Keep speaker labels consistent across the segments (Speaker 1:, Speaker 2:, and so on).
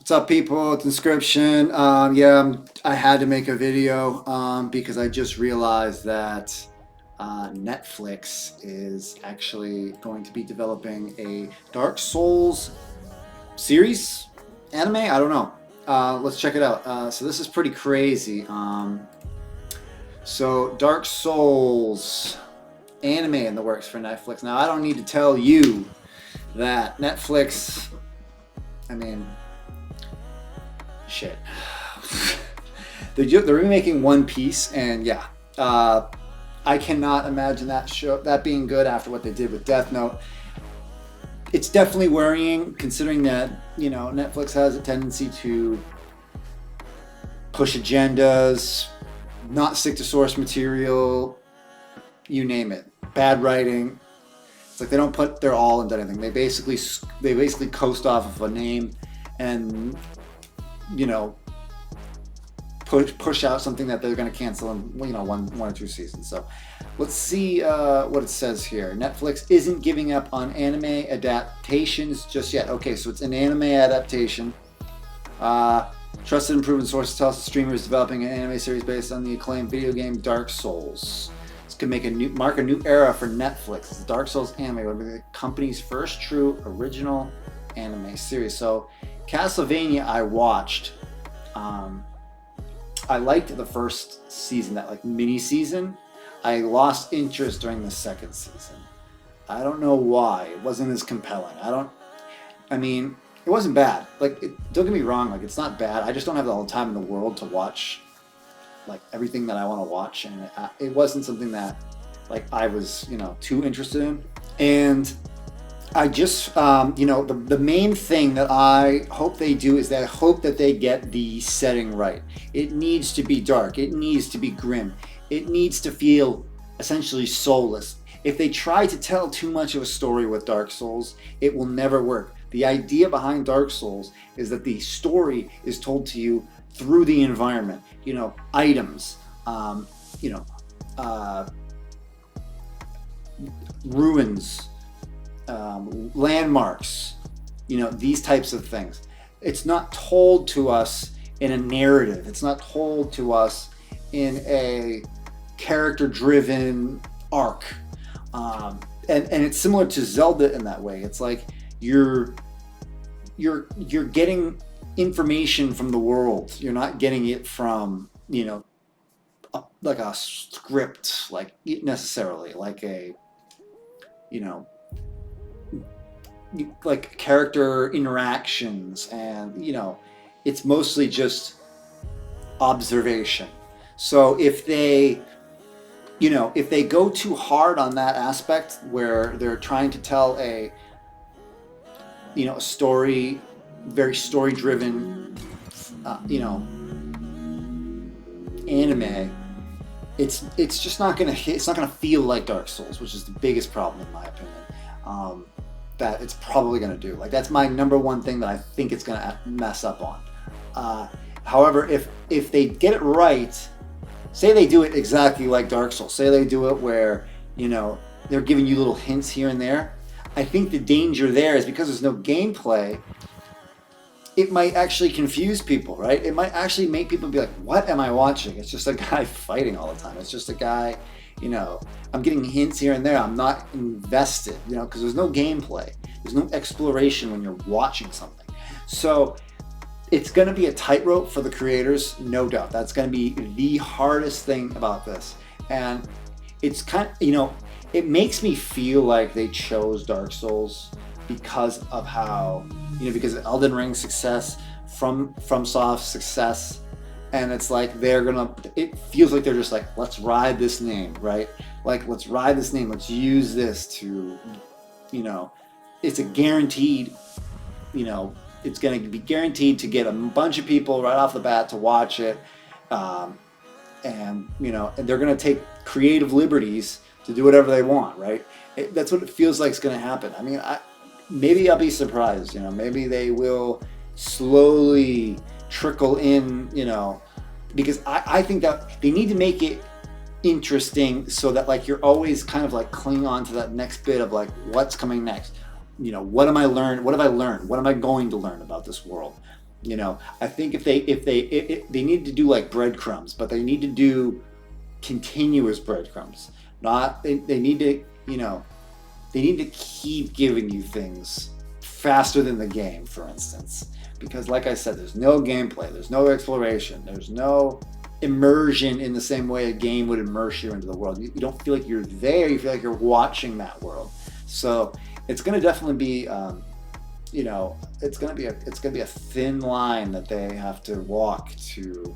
Speaker 1: What's up, people? It's Inscription. I had to make a video because I just realized that Netflix is actually going to be developing a Dark Souls series, anime. I don't know. Let's check it out. So this is pretty crazy. So Dark Souls anime in the works for Netflix. Now I don't need to tell you that Netflix. I mean, shit. They're remaking One Piece, and yeah, I cannot imagine that being good after what they did with Death Note. It's definitely worrying, considering that Netflix has a tendency to push agendas, not stick to source material, you name it, bad writing. It's like they don't put their all into anything. They basically coast off of a name and push out something that they're going to cancel in one or two seasons. So let's see what it says here. Netflix isn't giving up on anime adaptations just yet. Okay, so it's an anime adaptation. Trusted and proven sources tell us the streamer is developing an anime series based on the acclaimed video game Dark Souls. This could mark a new era for Netflix. The Dark Souls anime will be the company's first true original anime series. So Castlevania I watched. I liked the first season, that mini season. I lost interest during the second season. I don't know why. It wasn't as compelling. It wasn't bad. Don't get me wrong. It's not bad. I just don't have all the time in the world to watch everything that I want to watch, and it wasn't something that I was too interested in. And I just the main thing that I hope they do is that I hope that they get the setting right. It needs to be dark. It needs to be grim. It needs to feel essentially soulless. If they try to tell too much of a story with Dark Souls, it will never work. The idea behind Dark Souls is that the story is told to you through the environment. Items, ruins, landmarks, these types of things. It's not told to us in a narrative. It's not told to us in a character-driven arc. And it's similar to Zelda in that way. It's like you're getting information from the world. You're not getting it from a script, necessarily character interactions, and it's mostly just observation. So if they go too hard on that aspect where they're trying to tell a story, very story driven anime, it's just not gonna hit. It's not gonna feel like Dark Souls, which is the biggest problem in my opinion. That it's probably gonna do. That's my number one thing that I think it's gonna mess up on. However, if they get it right, say they do it exactly like Dark Souls, say they do it where they're giving you little hints here and there, I think the danger there is because there's no gameplay, it might actually confuse people, right? It might actually make people be like, what am I watching? It's just a guy fighting all the time. It's just a guy, I'm getting hints here and there. I'm not invested, because there's no gameplay. There's no exploration when you're watching something. So it's going to be a tightrope for the creators, no doubt. That's going to be the hardest thing about this. And it's it makes me feel like they chose Dark Souls because of how, because of Elden Ring's success, from FromSoft's success, and it's like it feels like they're just let's ride this name, right? Let's ride this name, let's use this to, it's a guaranteed, it's going to be guaranteed to get a bunch of people right off the bat to watch it, and they're going to take creative liberties to do whatever they want, right? That's what it feels like is going to happen. Maybe I'll be surprised, maybe they will slowly trickle in, because I think that they need to make it interesting so that you're always kind of clinging on to that next bit of what's coming next. What have I learned? What am I going to learn about this world? I think if they need to do like breadcrumbs, but they need to do continuous breadcrumbs. Not they need to they need to keep giving you things faster than the game, for instance. Because like I said, there's no gameplay, there's no exploration, there's no immersion in the same way a game would immerse you into the world. You don't feel like you're there, you feel like you're watching that world. So it's going to definitely be it's going to be a thin line that they have to walk to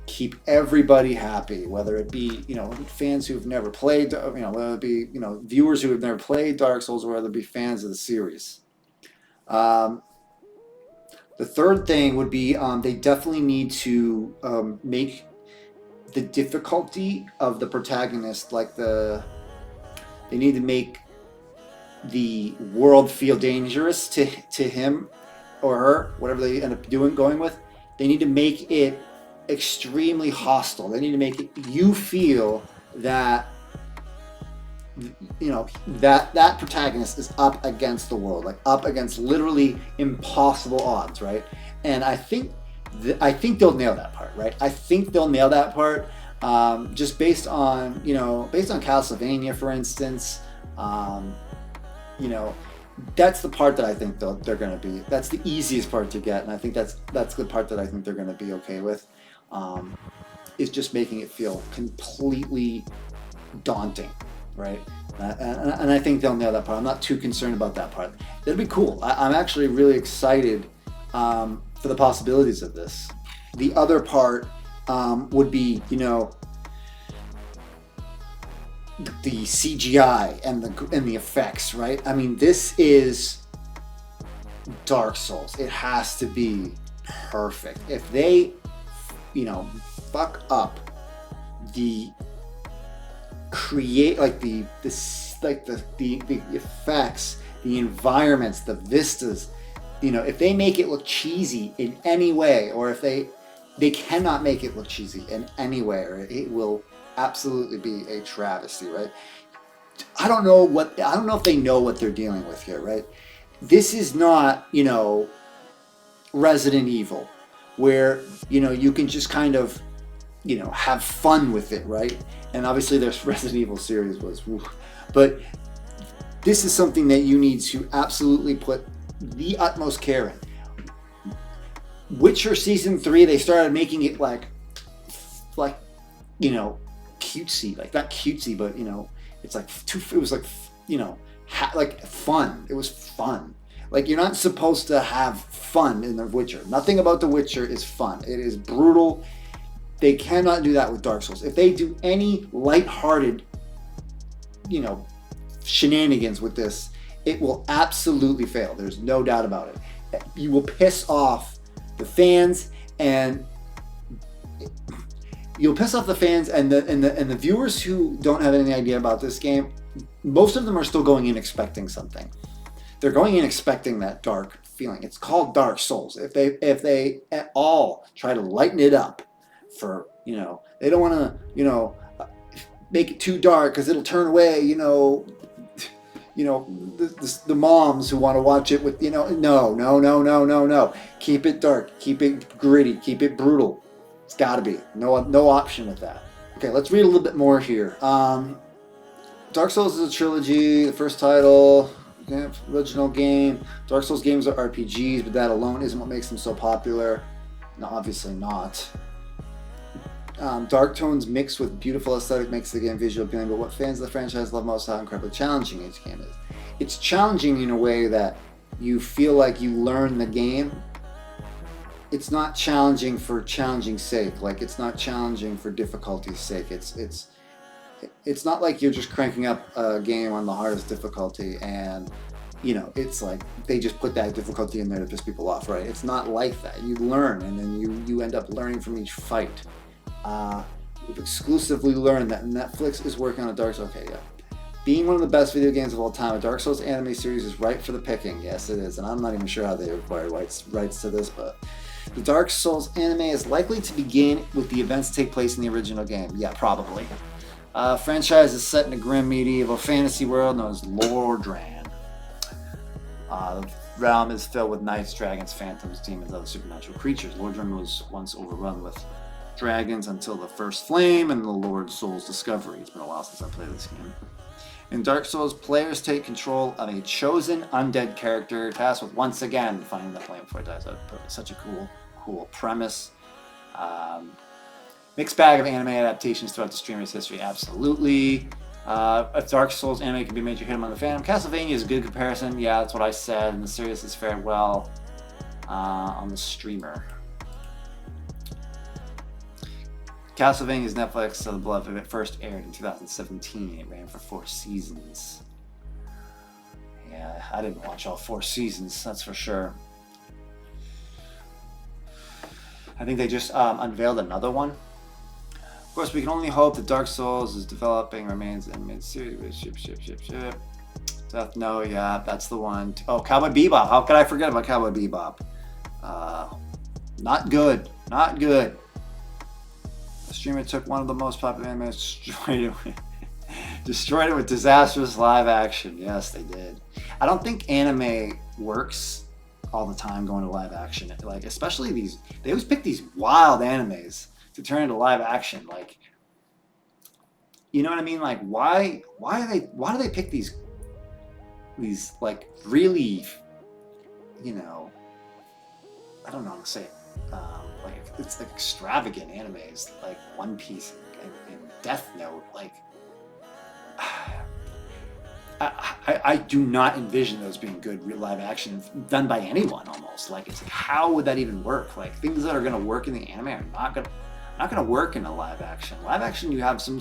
Speaker 1: keep everybody happy, whether it be fans who've never played, whether it be viewers who have never played Dark Souls, or whether it be fans of the series. The third thing would be they definitely need to make the difficulty of the protagonist they need to make the world feel dangerous to him or her, whatever they end up going with. They need to make it extremely hostile. They need to make you feel that that protagonist is up against the world, like up against literally impossible odds, right? And I think they'll nail that part, right? I think they'll nail that part, just based on Castlevania, for instance. That's the part that I think they're going to be. That's the easiest part to get, and I think that's the part that I think they're going to be okay with. Is just making it feel completely daunting, right? And I think they'll nail that part. I'm not too concerned about that part. It'll be cool. I'm actually really excited for the possibilities of this. The other part would be, the CGI and the effects, right? I mean, this is Dark Souls. It has to be perfect. If they, fuck up the effects, the environments, the vistas, if they make it look cheesy in any way, or if they cannot make it look cheesy in any way, or it will absolutely be a travesty, right? I don't know if they know what they're dealing with here, right? This is not, Resident Evil, where, you can just kind of, have fun with it, right? And obviously there's Resident Evil series was, but this is something that you need to absolutely put the utmost care in. Witcher Season 3, they started making it like cutesy, like not cutesy, but it's like it was like like fun. It was fun. Like, you're not supposed to have fun in The Witcher. Nothing about The Witcher is fun. It is brutal. They cannot do that with Dark Souls. If they do any lighthearted, shenanigans with this, it will absolutely fail. There's no doubt about it. You will piss off the fans, and the viewers who don't have any idea about this game. Most of them are still going in expecting something. They're going in expecting that dark feeling. It's called Dark Souls. If they at all try to lighten it up, for they don't want to make it too dark because it'll turn away the moms who want to watch it with no. Keep it dark. Keep it gritty. Keep it brutal. It's got to be no option with that. Okay, let's read a little bit more here. Dark Souls is a trilogy. The first title, original game. Dark Souls games are RPGs, but that alone isn't what makes them so popular. No, obviously not. Dark tones mixed with beautiful aesthetic makes the game visually appealing, but what fans of the franchise love most is how incredibly challenging each game is. It's challenging in a way that you feel like you learn the game. It's not challenging for challenging's sake. Like, it's not challenging for difficulty's sake. It's not like you're just cranking up a game on the hardest difficulty and it's like they just put that difficulty in there to piss people off, right? It's not like that. You learn, and then you end up learning from each fight. We've exclusively learned that Netflix is working on a Dark Souls. Okay, yeah. Being one of the best video games of all time, a Dark Souls anime series is ripe for the picking. Yes, it is, and I'm not even sure how they acquired rights to this, but the Dark Souls anime is likely to begin with the events that take place in the original game. Yeah, probably. Franchise is set in a grim medieval fantasy world known as Lordran. realm is filled with knights, dragons, phantoms, demons, other supernatural creatures. Lordran was once overrun with dragons until the first flame and the Lord Soul's discovery. It's been a while since I played this game. In Dark Souls, players take control of a chosen undead character tasked with once again finding the flame before it dies out. Such a cool premise. Mixed bag of anime adaptations throughout the streamer's history, absolutely. If Dark Souls anime can be a major hit among the fandom, Castlevania is a good comparison. Yeah, that's what I said, and the series has fared well on the streamer. Castlevania's Netflix of the Blood it first aired in 2017. It ran for 4 seasons. Yeah, I didn't watch all 4 seasons, that's for sure. I think they just unveiled another one. Of course, we can only hope that Dark Souls is developing remains in mid-series. Ship. Death Note, yeah, that's the one. Oh, Cowboy Bebop. How could I forget about Cowboy Bebop? Not good. The streamer took one of the most popular animes, destroyed it with disastrous live action. Yes, they did. I don't think anime works all the time going to live action. Like, especially they always pick these wild animes to turn into live action. Like, you know what I mean? Like, why do they pick these like really, you know, I don't know how to say it. Like, it's like extravagant animes like One Piece and Death Note. Like, I do not envision those being good real live action done by anyone. Almost like, it's like, how would that even work? Like, things that are going to work in the anime are not going to work in a live action. Live action, you have some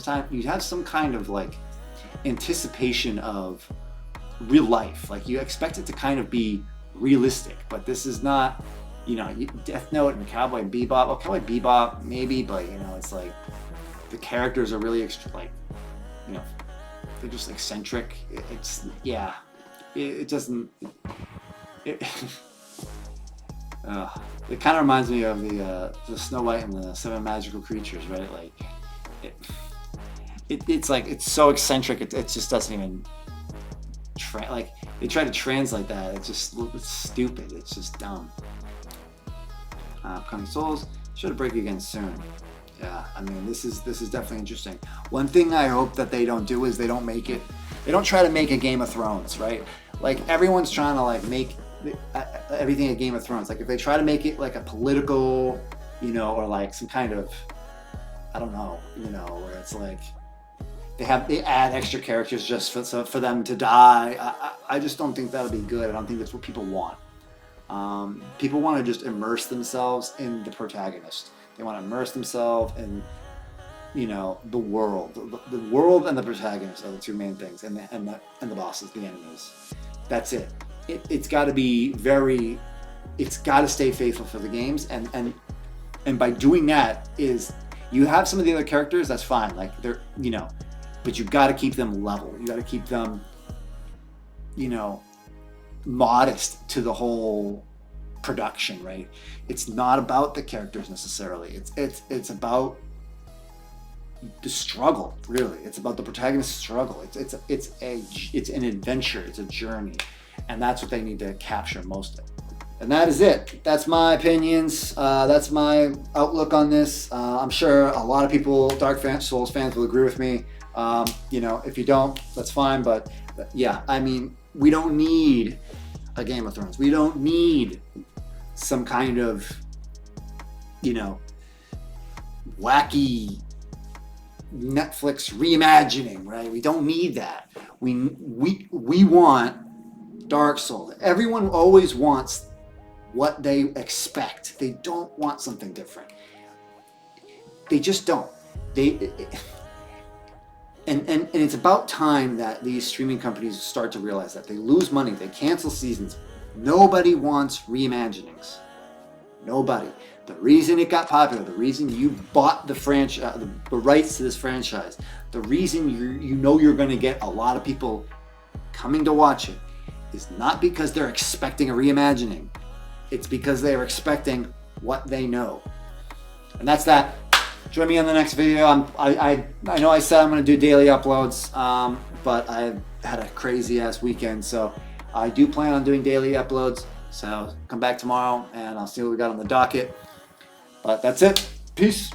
Speaker 1: kind of like anticipation of real life. Like, you expect it to kind of be realistic, but this is not. You know, Death Note and Cowboy Bebop. Well, Cowboy Bebop maybe, but you know, it's like the characters are really like, you know, they're just eccentric. It doesn't. It kind of reminds me of the Snow White and the Seven Magical Creatures, right? Like, it's like, it's so eccentric. It just doesn't even. Like, they try to translate that. It's stupid. It's just dumb. Upcoming Souls should break again soon. Yeah, I mean, this is definitely interesting. One thing I hope that they don't do is they don't try to make a Game of Thrones, right? Like, everyone's trying to like make everything a Game of Thrones. Like, if they try to make it like a political, you know, or like some kind of, I don't know, you know, where it's like they add extra characters just for them to die. I just don't think that'll be good. I don't think that's what people want. People want to just immerse themselves in the protagonist. They want to immerse themselves in, you know, the world. The world and the protagonist are the two main things, and the bosses, the enemies. That's it. It's got to be it's got to stay faithful for the games, and by doing that is you have some of the other characters. That's fine. Like, they're, you know, but you got to keep them level. You got to keep them, you know, modest to the whole production, right? It's not about the characters necessarily. It's about the struggle, really. It's about the protagonist's struggle. It's an adventure. It's a journey, and that's what they need to capture most of. And that is it. That's my opinions. That's my outlook on this. I'm sure a lot of people, Dark Souls fans, will agree with me. You know, if you don't, that's fine. But yeah, I mean, we don't need a Game of Thrones. We don't need some kind of, you know, wacky Netflix reimagining, right? We don't need that. We want Dark Souls. Everyone always wants what they expect. They don't want something different. They just don't. And it's about time that these streaming companies start to realize that. They lose money, they cancel seasons. Nobody wants reimaginings. Nobody. The reason it got popular, the reason you bought the franchise, the rights to this franchise, the reason you know you're going to get a lot of people coming to watch it is not because they're expecting a reimagining. It's because they're expecting what they know. And that's that. Join me on the next video. I know I said I'm going to do daily uploads, but I had a crazy ass weekend, so I do plan on doing daily uploads, so come back tomorrow and I'll see what we got on the docket. But that's it. Peace.